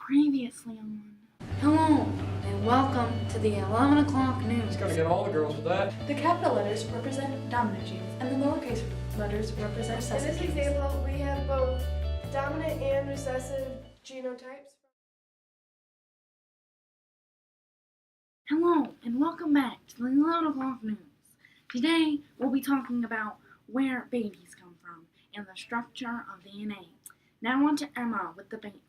Previously on. Hello, and welcome to the 11 o'clock news. It's gonna get all the girls with that. The capital letters represent dominant genes, and the lowercase letters represent In recessive this genes. example, we have both dominant and recessive genotypes. Hello, and welcome back to the 11 o'clock news. Today, we'll be talking about where babies come from and the structure of DNA. Now on to Emma with the basics.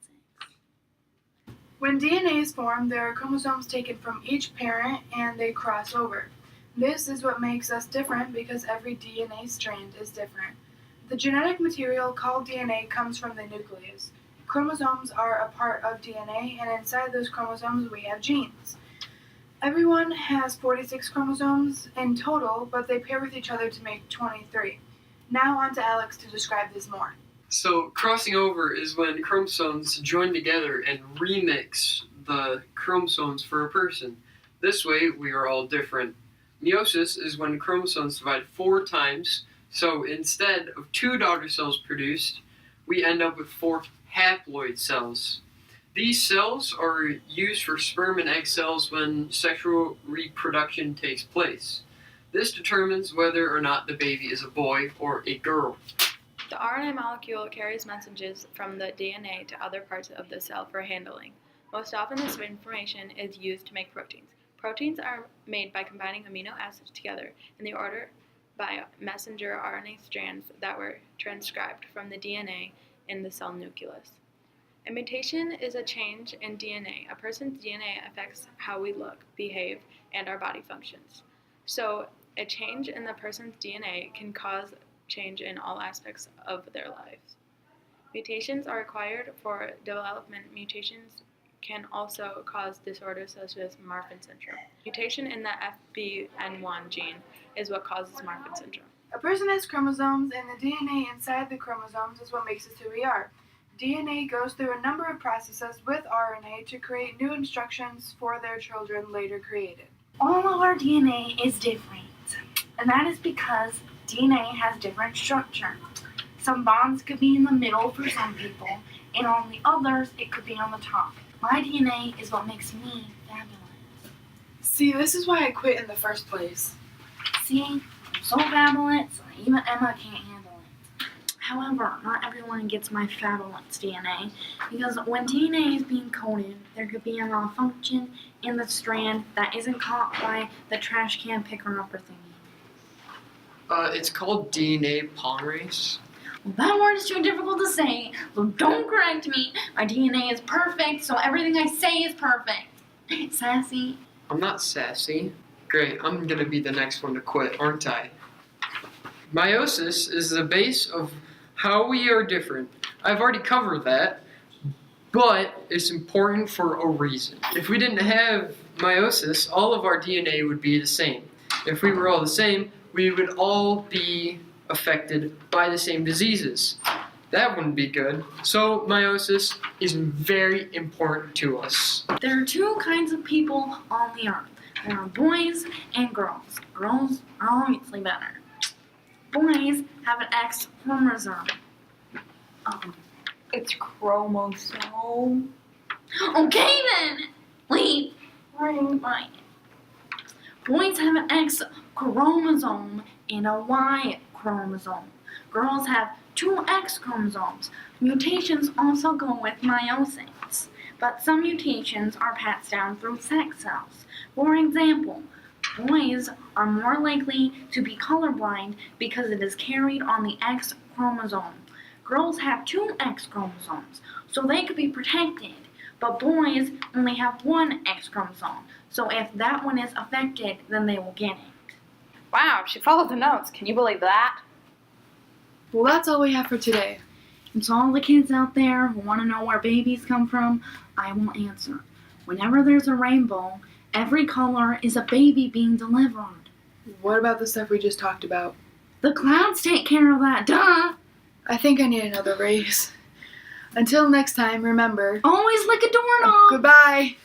When DNA is formed, there are chromosomes taken from each parent and they cross over. This is what makes us different because every DNA strand is different. The genetic material called DNA comes from the nucleus. Chromosomes are a part of DNA, and inside those chromosomes we have genes. Everyone has 46 chromosomes in total, but they pair with each other to make 23. Now on to Alex to describe this more. So crossing over is when chromosomes join together and remix the chromosomes for a person. This way we are all different. Meiosis is when chromosomes divide 4 times, so instead of 2 daughter cells produced, we end up with 4 haploid cells. These cells are used for sperm and egg cells when sexual reproduction takes place. This determines whether or not the baby is a boy or a girl. The RNA molecule carries messages from the DNA to other parts of the cell for handling. Most often this information is used to make proteins. Proteins are made by combining amino acids together in the order by messenger RNA strands that were transcribed from the DNA in the cell nucleus. A mutation is a change in DNA. A person's DNA affects how we look, behave, and our body functions. So a change in the person's DNA can cause change in all aspects of their lives. Mutations are required for development. Mutations can also cause disorders such as Marfan syndrome. Mutation in the FBN1 gene is what causes Marfan syndrome. A person has chromosomes, and the DNA inside the chromosomes is what makes us who we are. DNA goes through a number of processes with RNA to create new instructions for their children later created. All of our DNA is different, and that is because DNA has different structure. Some bonds could be in the middle for some people, and on the others it could be on the top. My DNA is what makes me fabulous. See, this is why I quit in the first place. See, I'm so fabulous, even Emma can't handle it. However, not everyone gets my fabulous DNA, because when DNA is being coded, there could be a malfunction in the strand that isn't caught by the trash can picker-upper thingy. It's called DNA polymerase. Well, that word is too difficult to say, so don't correct me. My DNA is perfect, so everything I say is perfect. Sassy. I'm not sassy. Great, I'm gonna be the next one to quit, aren't I? Meiosis is the base of how we are different. I've already covered that, but it's important for a reason. If we didn't have meiosis, all of our DNA would be the same. If we were all the same, we would all be affected by the same diseases. That wouldn't be good. So meiosis is very important to us. There are 2 kinds of people on the earth. There are boys and girls. Girls are obviously better. Boys have an X chromosome. It's chromosome. Okay then! Wait. Fine. Boys have an X chromosome and a Y chromosome. Girls have 2 X chromosomes. Mutations also go with meiosis, but some mutations are passed down through sex cells. For example, boys are more likely to be colorblind because it is carried on the X chromosome. Girls have 2 X chromosomes, so they could be protected, but boys only have 1 X chromosome, so if that one is affected, then they will get it. Wow, she followed the notes. Can you believe that? Well, that's all we have for today. And to all the kids out there who want to know where babies come from, I will answer. Whenever there's a rainbow, every color is a baby being delivered. What about the stuff we just talked about? The clouds take care of that, duh! I think I need another raise. Until next time, remember, Always lick a doorknob! goodbye!